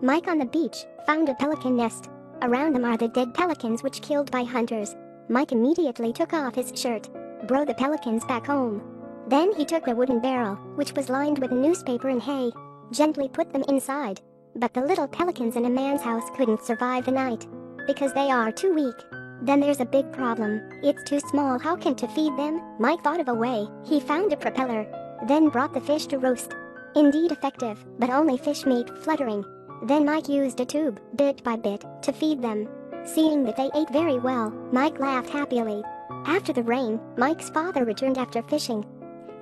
Mike on the beach found a pelican nest. Around them are the dead pelicans which killed by hunters. Mike immediately took off his shirt, brought the pelicans back home. Then he took a wooden barrel, which was lined with newspaper and hay, gently put them inside. But the little pelicans in a man's house couldn't survive the night, because they are too weak. Then there's a big problem. It's too small. How can to feed them? Mike thought of a way. He found a propeller, then brought the fish to roast. Indeed effective, but only fish meat fluttering. Then Mike used a tube, bit by bit, to feed them. Seeing that they ate very well, Mike laughed happily. After the rain, Mike's father returned after fishing.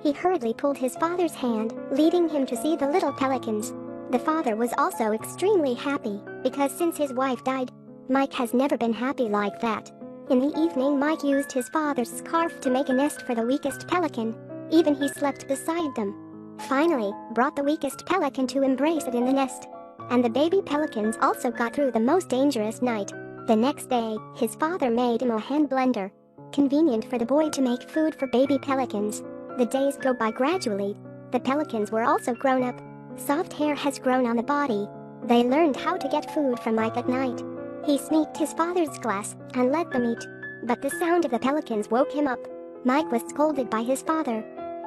He hurriedly pulled his father's hand, leading him to see the little pelicans. The father was also extremely happy, because since his wife died, Mike has never been happy like that. In the evening, Mike used his father's scarf to make a nest for the weakest pelican. Even he slept beside them. Finally, brought the weakest pelican to embrace it in the nest. And the baby pelicans also got through the most dangerous night. The next day, his father made him a hand blender. Convenient for the boy to make food for baby pelicans. The days go by gradually. The pelicans were also grown up. Soft hair has grown on the body. They learned how to get food from Mike at night. He sneaked his father's glass and let them eat. But the sound of the pelicans woke him up. Mike was scolded by his father.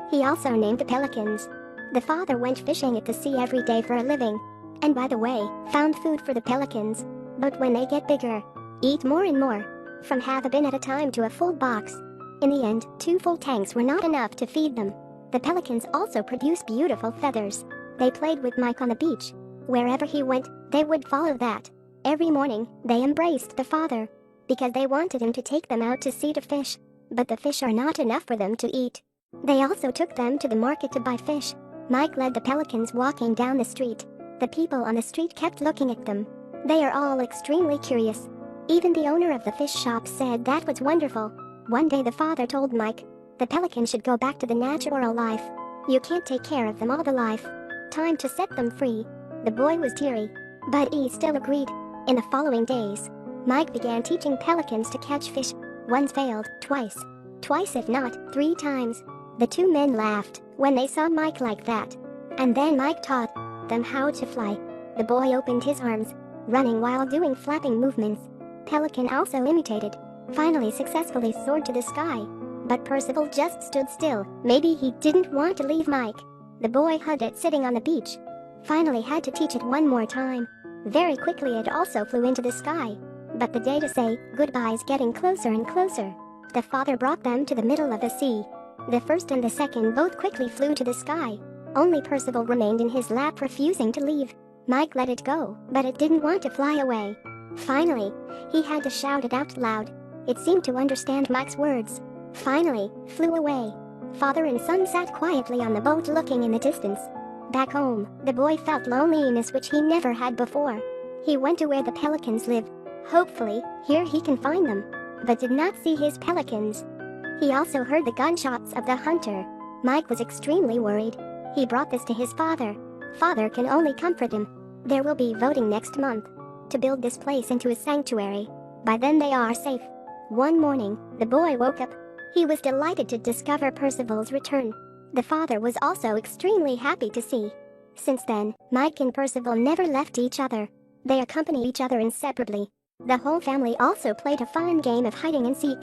He also named the pelicans. The father went fishing at the sea every day for a living. And by the way, found food for the pelicans. But when they get bigger, eat more and more. From half a bin at a time to a full box. In the end, 2 full tanks were not enough to feed them. The pelicans also produce beautiful feathers. They played with Mike on the beach. Wherever he went, they would follow that. Every morning, they embraced the father, because they wanted him to take them out to sea to fish. But the fish are not enough for them to eat. They also took them to the market to buy fish. Mike led the pelicans walking down the street. The people on the street kept looking at them. They are all extremely curious. Even the owner of the fish shop said that was wonderful. One day the father told Mike, the pelican should go back to the natural life. You can't take care of them all the life. Time to set them free. The boy was teary, but he still agreed. In the following days, Mike began teaching pelicans to catch fish. Once failed, twice if not 3 times. The 2 men laughed when they saw Mike like that. And then Mike taught them how to fly. The boy opened his arms, running while doing flapping movements. Pelican also imitated. Finally successfully soared to the sky. But Percival just stood still. Maybe he didn't want to leave Mike. The boy hugged it sitting on the beach. Finally had to teach it one more time. Very quickly it also flew into the sky. But the day to say goodbye is getting closer and closer. The father brought them to the middle of the sea. The first and the second both quickly flew to the sky. Only Percival remained in his lap, refusing to leave. Mike let it go, but it didn't want to fly away. Finally, he had to shout it out loud. It seemed to understand Mike's words. Finally, flew away. Father and son sat quietly on the boat looking in the distance. Back home, the boy felt loneliness which he never had before. He went to where the pelicans live. Hopefully, here he can find them. But did not see his pelicans. He also heard the gunshots of the hunter. Mike was extremely worried. He brought this to his father. Father can only comfort him. There will be voting next month to build this place into a sanctuary. By then they are safe. One morning, the boy woke up. He was delighted to discover Percival's return. The father was also extremely happy to see. Since then, Mike and Percival never left each other. They accompany each other inseparably. The whole family also played a fun game of hiding and seek.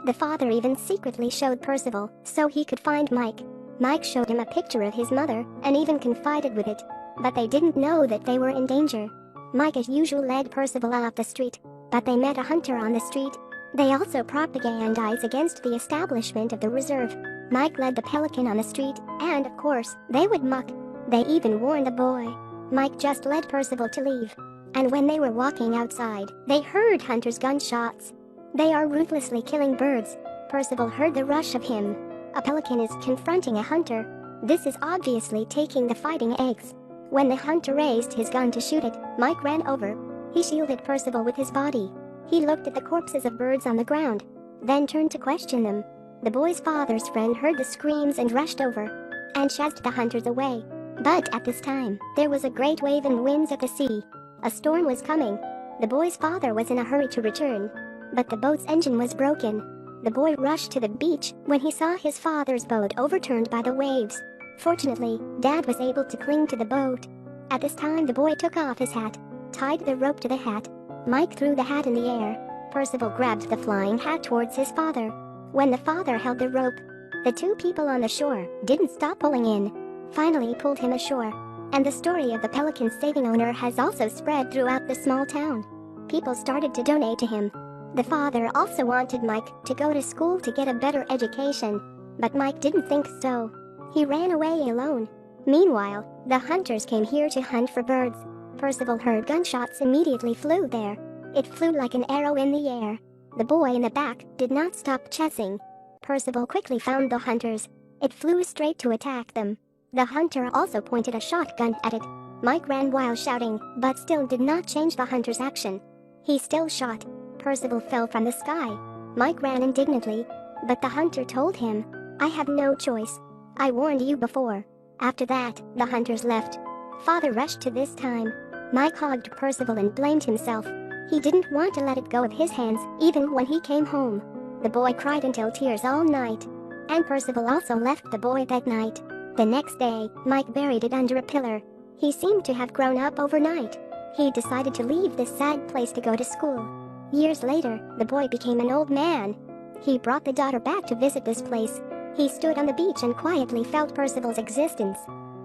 The father even secretly showed Percival so he could find Mike. Mike showed him a picture of his mother and even confided with it. But they didn't know that they were in danger. Mike as usual led Percival out the street, but they met a hunter on the street. They also propagandized against the establishment of the reserve. Mike led the pelican on the street, and of course, they would mock. They even warned the boy. Mike just led Percival to leave. And when they were walking outside, they heard hunters' gunshots. They are ruthlessly killing birds. Percival heard the rush of him. A pelican is confronting a hunter. This is obviously taking the fighting eggs. When the hunter raised his gun to shoot it, Mike ran over. He shielded Percival with his body. He looked at the corpses of birds on the ground, then turned to question them. The boy's father's friend heard the screams and rushed over and chased the hunters away. But at this time, there was a great wave and winds at the sea. A storm was coming. The boy's father was in a hurry to return, but the boat's engine was broken. The boy rushed to the beach when he saw his father's boat overturned by the waves. Fortunately, Dad was able to cling to the boat. At this time the boy took off his hat. tied the rope to the hat. Mike threw the hat in the air. Percival grabbed the flying hat towards his father. When the father held the rope, the two people on the shore didn't stop pulling in. Finally pulled him ashore. And the story of the pelican's saving owner has also spread throughout the small town. People started to donate to him. The father also wanted Mike to go to school to get a better education, but Mike didn't think so. He ran away alone. Meanwhile, the hunters came here to hunt for birds. Percival heard gunshots immediately flew there. It flew like an arrow in the air. The boy in the back did not stop chasing. Percival quickly found the hunters. It flew straight to attack them. The hunter also pointed a shotgun at it. Mike ran while shouting, but still did not change the hunter's action. He still shot. Percival fell from the sky. Mike ran indignantly, but the hunter told him, "I have no choice. I warned you before." After that, the hunters left. Father rushed to this time. Mike hugged Percival and blamed himself. He didn't want to let it go of his hands, even when he came home. The boy cried until tears all night. And Percival also left the boy that night. The next day, Mike buried it under a pillar. He seemed to have grown up overnight. He decided to leave this sad place to go to school. Years later, the boy became an old man. He brought the daughter back to visit this place. He stood on the beach and quietly felt Percival's existence.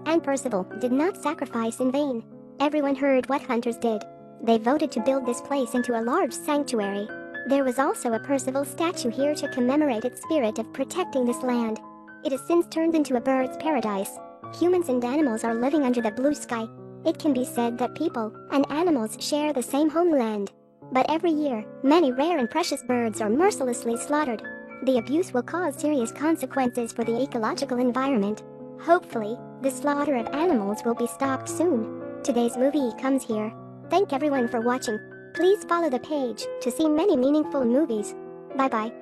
And Percival did not sacrifice in vain. Everyone heard what hunters did. They voted to build this place into a large sanctuary. There was also a Percival statue here to commemorate its spirit of protecting this land. It has since turned into a bird's paradise. Humans and animals are living under the blue sky. It can be said that people and animals share the same homeland. But every year, many rare and precious birds are mercilessly slaughtered. The abuse will cause serious consequences for the ecological environment. Hopefully, the slaughter of animals will be stopped soon. Today's movie comes here. Thank everyone for watching. Please follow the page to see many meaningful movies. Bye-bye.